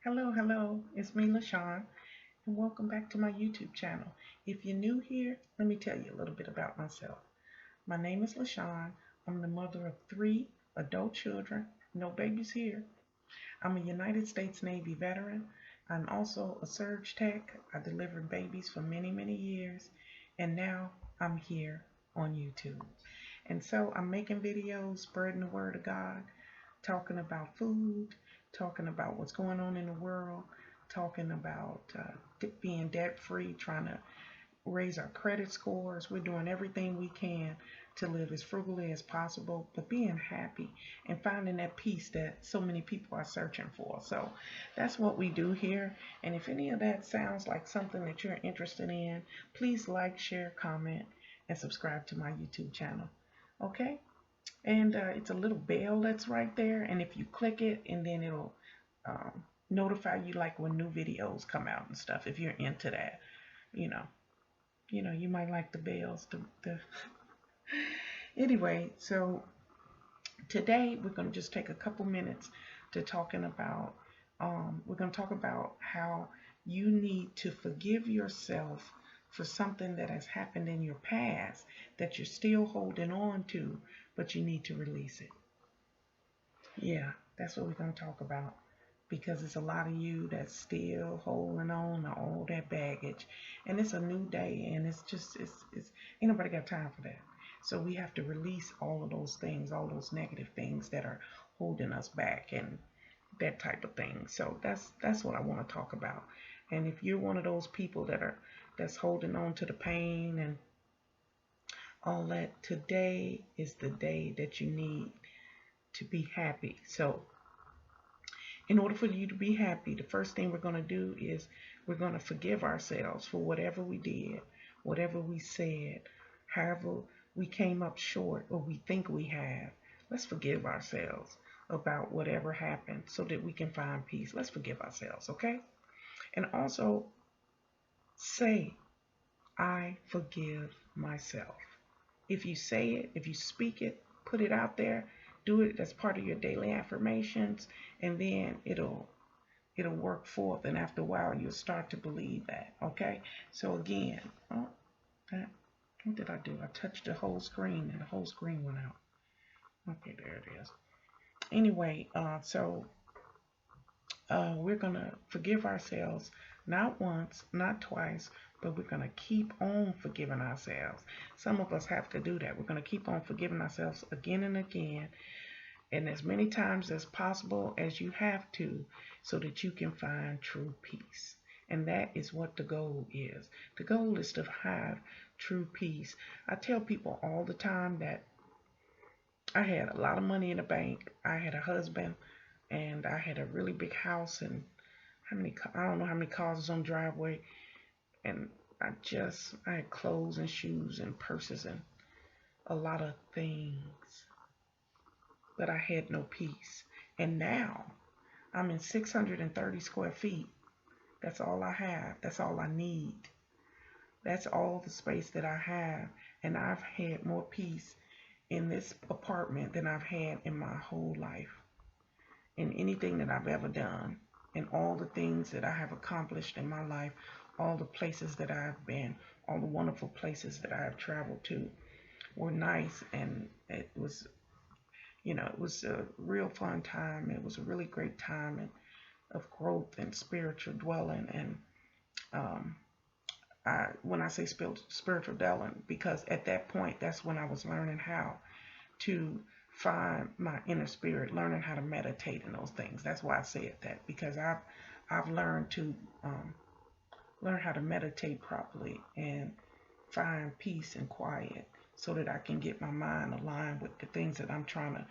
Hello, it's me, Lashon, and welcome back to my YouTube channel. If you're new here, let me tell you a little bit about myself. My name is Lashon. I'm the mother of three adult children, no babies here. I'm a United States Navy veteran. I'm also a surge tech. I delivered babies for many years, and now I'm here on YouTube. And so I'm making videos, spreading the word of God, talking about food, talking about what's going on in the world, talking about being debt free, trying to raise our credit scores. We're doing everything we can to live as frugally as possible, but being happy and finding that peace that so many people are searching for. So that's what we do here. And if any of that sounds like something that you're interested in, please like, share, comment, and subscribe to my YouTube channel. Okay? And it's a little bell that's right there, and if you click it, and then it'll notify you like when new videos come out and stuff. If you're into that, you know, you might like the bells. Anyway, so today we're gonna just take a couple minutes to talking about. We're gonna talk about how you need to forgive yourself for something that has happened in your past that you're still holding on to, but you need to release it. Yeah, that's what we're going to talk about because it's a lot of you that's still holding on to all that baggage. And it's a new day, and it's ain't nobody got time for that. So we have to release all of those things, all those negative things that are holding us back and that type of thing. So that's what I want to talk about. And if you're one of those people that's holding on to the pain and all that, today is the day that you need to be happy. So in order for you to be happy, the first thing we're going to do is we're going to forgive ourselves for whatever we did, whatever we said, however we came up short or we think we have. Let's forgive ourselves about whatever happened so that we can find peace. Let's forgive ourselves, okay? And also say, I forgive myself. If you say it, if you speak it, put it out there, do it as part of your daily affirmations, and then it'll work forth, and after a while you'll start to believe that. Okay, so again, what did I do? I touched the whole screen and the whole screen went out. Okay, there it is. Anyway, we're gonna forgive ourselves not once, not twice, but we're gonna keep on forgiving ourselves. Some of us have to do that. We're gonna keep on forgiving ourselves again and again, and as many times as possible as you have to, so that you can find true peace. And that is what the goal is. The goal is to have true peace. I tell people all the time that I had a lot of money in the bank. I had a husband, and I had a really big house, and I don't know how many cars was on the driveway, and I had clothes and shoes and purses and a lot of things, but I had no peace. And now I'm in 630 square feet. That's all I have. That's all I need. That's all the space that I have. And I've had more peace in this apartment than I've had in my whole life, in anything that I've ever done, and all the things that I have accomplished in my life, all the places that I've been, all the wonderful places that I have traveled to were nice, and it was a real fun time. It was a really great time of growth and spiritual dwelling. And when I say spiritual dwelling, because at that point, that's when I was learning how to find my inner spirit, learning how to meditate and those things. That's why I said that, because I've learned to learn how to meditate properly and find peace and quiet so that I can get my mind aligned with the things that I'm trying to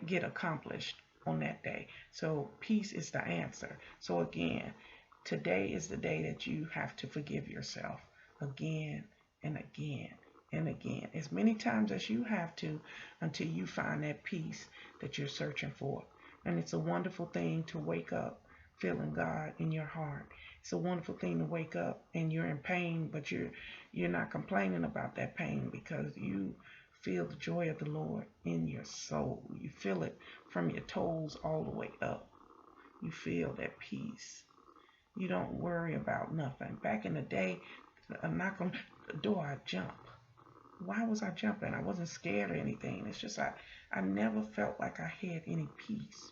get accomplished on that day. So peace is the answer. So again, today is the day that you have to forgive yourself again and again and again, as many times as you have to, until you find that peace that you're searching for. And it's a wonderful thing to wake up feeling God in your heart. It's a wonderful thing to wake up and you're in pain, but you're not complaining about that pain, because you feel the joy of the Lord in your soul. You feel it from your toes all the way up. you feel that peace. You don't worry about nothing. Back in the day, a knock on the door, I jump. Why was I jumping? I wasn't scared or anything. It's just I never felt like I had any peace.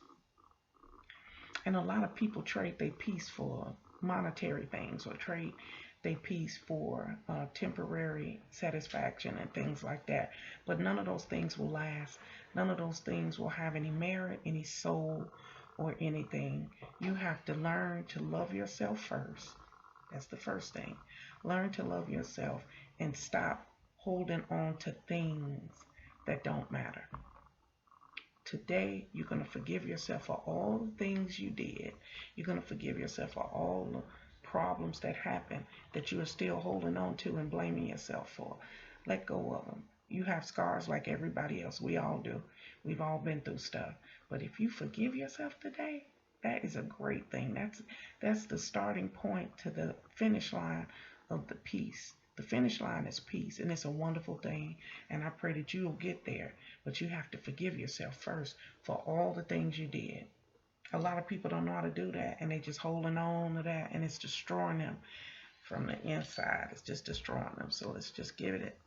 And a lot of people trade their peace for monetary things or trade their peace for temporary satisfaction and things like that. But none of those things will last. None of those things will have any merit, any soul, or anything. You have to learn to love yourself first. That's the first thing. Learn to love yourself and stop holding on to things that don't matter. Today, you're going to forgive yourself for all the things you did. You're going to forgive yourself for all the problems that happened that you are still holding on to and blaming yourself for. Let go of them. You have scars like everybody else. We all do. We've all been through stuff. But if you forgive yourself today, that is a great thing. That's the starting point to the finish line of the peace. The finish line is peace, and it's a wonderful thing, and I pray that you'll get there. But you have to forgive yourself first for all the things you did. A lot of people don't know how to do that, and they just holding on to that, and it's destroying them from the inside. It's just destroying them. So let's just give it,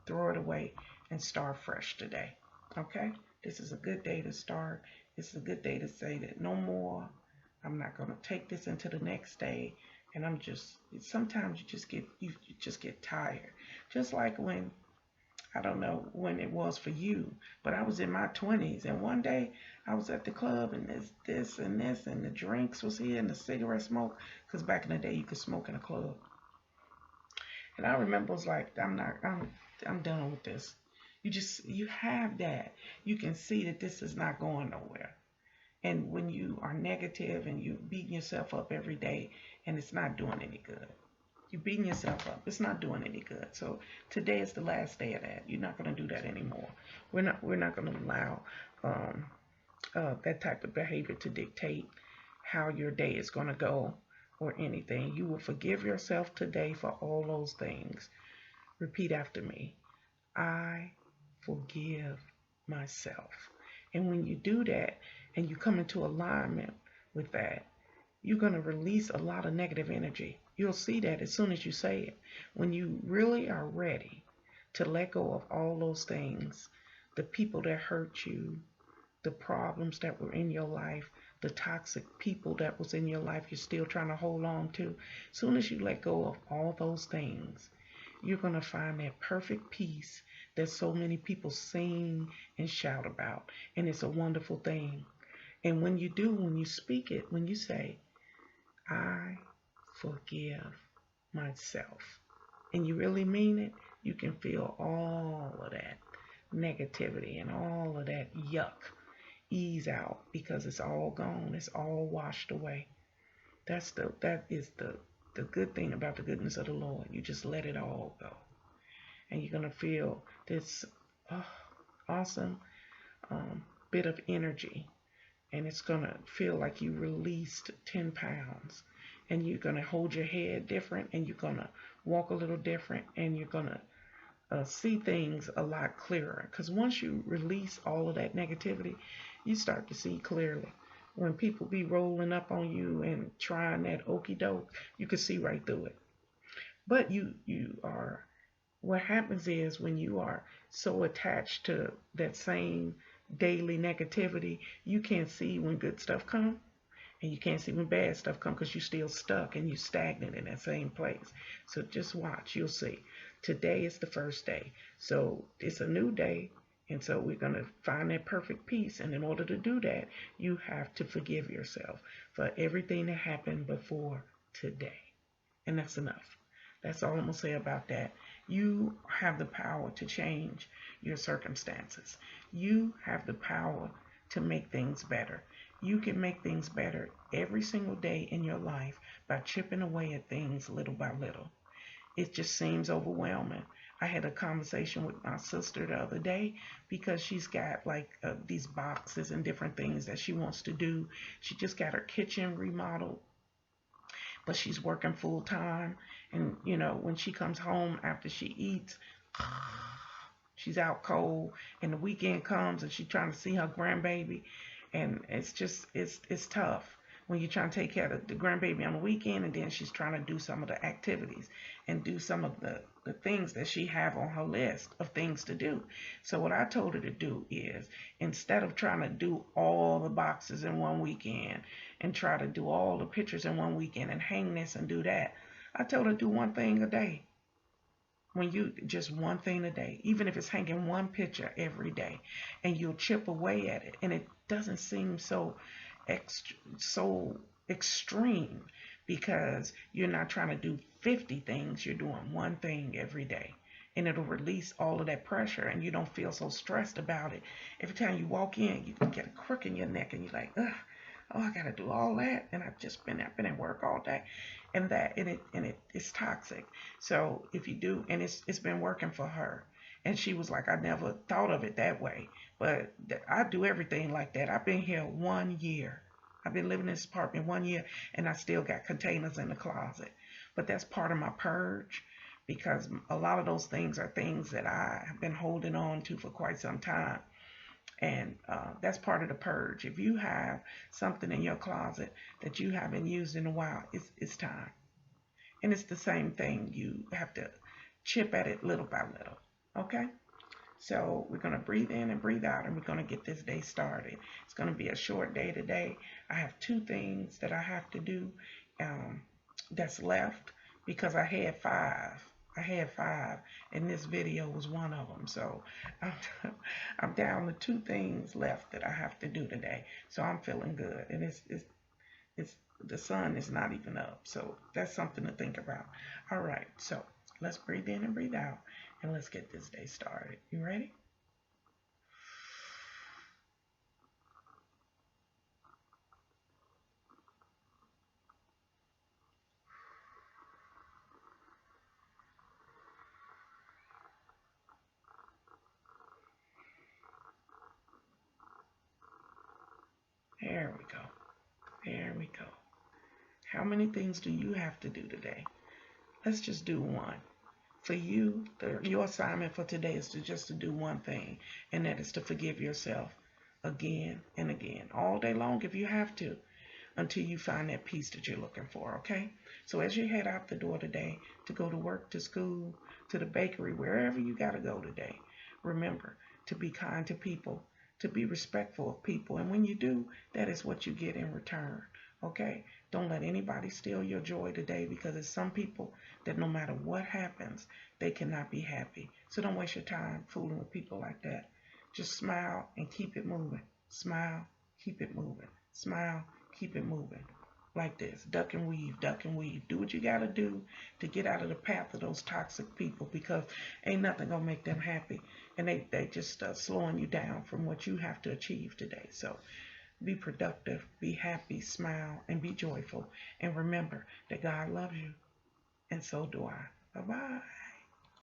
throw it away, and start fresh today. Okay? This is a good day to start. This is a good day to say that no more. I'm not going to take this into the next day. And sometimes you just get tired. Just like when, I don't know when it was for you, but I was in my 20s, and one day I was at the club, and there's this and this, and the drinks was here, and the cigarette smoke, because back in the day you could smoke in a club. And I remember it was like, I'm done with this. You have that. You can see that this is not going nowhere. And when you are negative and you beating yourself up every day and it's not doing any good, you're beating yourself up. It's not doing any good. So today is the last day of that. You're not going to do that anymore. We're not going to allow that type of behavior to dictate how your day is going to go or anything. You will forgive yourself today for all those things. Repeat after me. I forgive myself. And when you do that and you come into alignment with that, you're going to release a lot of negative energy. You'll see that as soon as you say it. When you really are ready to let go of all those things, the people that hurt you, the problems that were in your life, the toxic people that was in your life you're still trying to hold on to, as soon as you let go of all those things, you're going to find that perfect peace that so many people sing and shout about. And it's a wonderful thing. And when you do, when you speak it, when you say, I forgive myself, and you really mean it, you can feel all of that negativity and all of that yuck ease out, because it's all gone. It's all washed away. That is the good thing about the goodness of the Lord. You just let it all go. And you're going to feel this awesome bit of energy. And it's going to feel like you released 10 pounds. And you're going to hold your head different. And you're going to walk a little different. And you're going to see things a lot clearer. Because once you release all of that negativity, you start to see clearly. When people be rolling up on you and trying that okey doke, you can see right through it. But what happens is when you are so attached to that same daily negativity, you can't see when good stuff comes, and you can't see when bad stuff comes, because you're still stuck and you're stagnant in that same place. So just watch, you'll see. Today is the first day. So it's a new day. And so we're going to find that perfect peace. And in order to do that, you have to forgive yourself for everything that happened before today. And that's enough. That's all I'm going to say about that. You have the power to change your circumstances. You have the power to make things better. You can make things better every single day in your life by chipping away at things little by little. It just seems overwhelming. I had a conversation with my sister the other day, because she's got like these boxes and different things that she wants to do. She just got her kitchen remodeled, but she's working full time. And, when she comes home after she eats, she's out cold, and the weekend comes and she's trying to see her grandbaby. And it's tough. when you're trying to take care of the grandbaby on the weekend, and then she's trying to do some of the activities and do some of the things that she have on her list of things to do. So what I told her to do is, instead of trying to do all the boxes in one weekend and try to do all the pictures in one weekend and hang this and do that, I told her to do one thing a day. When you just one thing a day, even if it's hanging one picture every day, and you'll chip away at it, and it doesn't seem so extreme, because you're not trying to do 50 things, you're doing one thing every day, and it'll release all of that pressure, and you don't feel so stressed about it. Every time you walk in, you get a crook in your neck, and you're like, ugh, oh, I gotta do all that, and I've been at work all day, and it's toxic. So if you do, and it's been working for her, and she was like, I never thought of it that way, but I do everything like that. I've been here 1 year. I've been living in this apartment 1 year, and I still got containers in the closet. But that's part of my purge, because a lot of those things are things that I have been holding on to for quite some time. And that's part of the purge. If you have something in your closet that you haven't used in a while, it's time. And it's the same thing. You have to chip at it little by little. Okay? So we're going to breathe in and breathe out, and we're going to get this day started. It's going to be a short day today. I have 2 things that I have to do that's left, because I had 5. I had 5, and this video was one of them. So I'm, I'm down to 2 things left that I have to do today. So I'm feeling good, and it's the sun is not even up. So that's something to think about. All right, so let's breathe in and breathe out, and let's get this day started. You ready? There we go. There we go. How many things do you have to do today? Let's just do one. For you, your assignment for today is to do one thing, and that is to forgive yourself again and again, all day long if you have to, until you find that peace that you're looking for, okay? So as you head out the door today, to go to work, to school, to the bakery, wherever you got to go today, remember to be kind to people, to be respectful of people. And when you do, that is what you get in return, okay? Don't let anybody steal your joy today, because there's some people that no matter what happens, they cannot be happy. So don't waste your time fooling with people like that. Just smile and keep it moving. Smile, keep it moving. Smile, keep it moving. Like this. Duck and weave, duck and weave. Do what you got to do to get out of the path of those toxic people, because ain't nothing going to make them happy. And they just slowing you down from what you have to achieve today. So be productive, be happy, smile, and be joyful. And remember that God loves you, and so do I. Bye-bye.